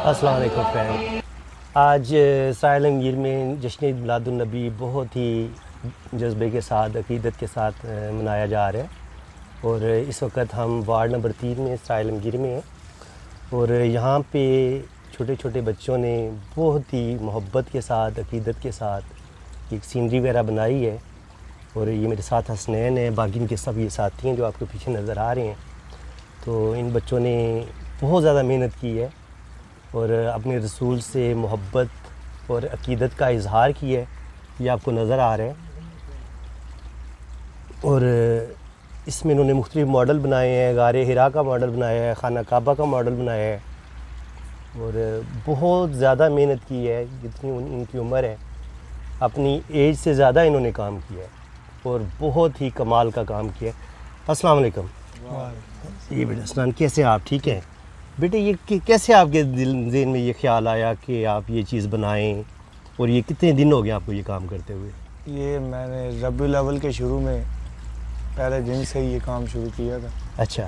السلام علیکم فرینڈ. آج ساحل گیر میں جشن عید میلاد النبی بہت ہی جذبے کے ساتھ عقیدت کے ساتھ منایا جا رہا ہے، اور اس وقت ہم وارڈ نمبر 3 میں ساحل گیر میں ہیں، اور یہاں پہ چھوٹے چھوٹے بچوں نے بہت ہی محبت کے ساتھ عقیدت کے ساتھ ایک سینری وغیرہ بنائی ہے. اور یہ میرے ساتھ حسنین ہیں، باقی ان کے سب یہ ساتھی ہیں جو آپ کے پیچھے نظر آ رہے ہیں. تو ان بچوں نے بہت زیادہ محنت کی ہے اور اپنے رسول سے محبت اور عقیدت کا اظہار کیا ہے. یہ آپ کو نظر آ رہے ہیں، اور اس میں انہوں نے مختلف ماڈل بنائے ہیں. غار حرا کا ماڈل بنایا ہے، خانہ کعبہ کا ماڈل بنایا ہے، اور بہت زیادہ محنت کی ہے. جتنی ان کی عمر ہے، اپنی ایج سے زیادہ انہوں نے کام کیا ہے اور بہت ہی کمال کا کام کیا ہے. السلام علیکم. یہ بیٹا حسنان، کیسے آپ؟ ٹھیک ہیں بیٹے؟ یہ کیسے آپ کے ذہن میں یہ خیال آیا کہ آپ یہ چیز بنائیں، اور یہ کتنے دن ہو گئے آپ کو یہ کام کرتے ہوئے؟ یہ میں نے ربیع الاول کے شروع میں پہلے دن سے ہی یہ کام شروع کیا تھا. اچھا.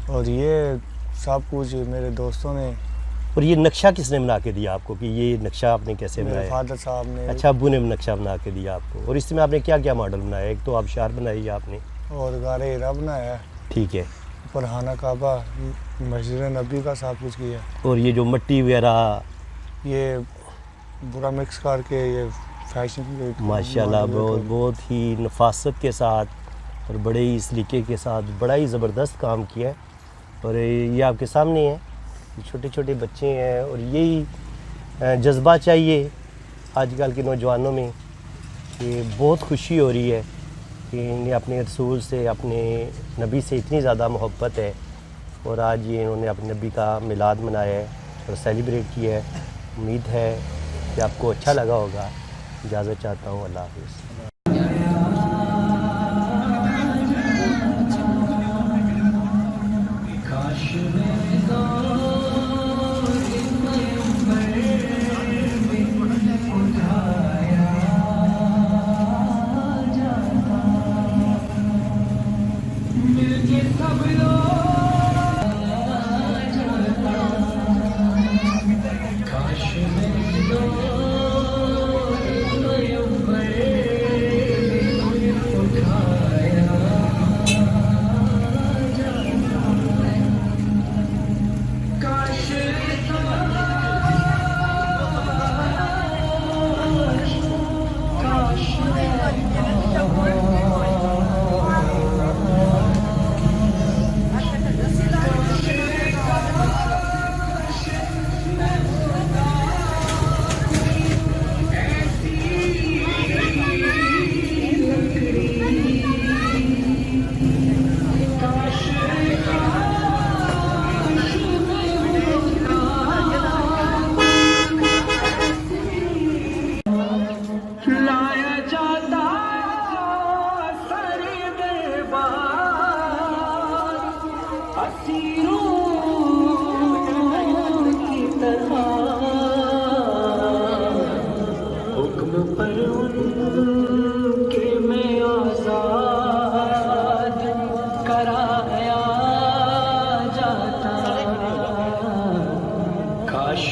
اور یہ سب کچھ میرے دوستوں نے. اور یہ نقشہ کس نے بنا کے دیا آپ کو کہ یہ نقشہ آپ نے کیسے بنایا؟ میرے فادر صاحب نے. اچھا، ابو نے نقشہ بنا کے دیا آپ کو. اور اس میں آپ نے کیا کیا ماڈل بنایا؟ ایک تو آبشار بنائی ہے آپ نے، اور غار حرا بنایا ہے. ٹھیک ہے. اوپر خانہ کعبہ، مسجد نبی کا سب کچھ کیا. اور یہ جو مٹی وغیرہ یہ پورا مکس کر کے یہ فیشن ماشاءاللہ بہت ہی نفاست کے ساتھ اور بڑے ہی سلیقے کے ساتھ بڑا ہی زبردست کام کیا ہے. اور یہ آپ کے سامنے ہے، چھوٹے چھوٹے بچے ہیں، اور یہی جذبہ چاہیے آج کل کے نوجوانوں میں. کہ بہت خوشی ہو رہی ہے کہ انہیں اپنے رسول سے، اپنے نبی سے اتنی زیادہ محبت ہے، اور آج یہ انہوں نے اپنے نبی کا میلاد منایا ہے اور سیلیبریٹ کیا ہے. امید ہے کہ آپ کو اچھا لگا ہوگا. اجازت چاہتا ہوں. اللہ حافظ.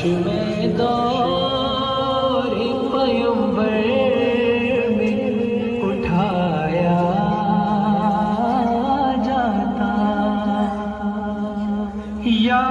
میں دور پیمبر میں اٹھایا جاتا یا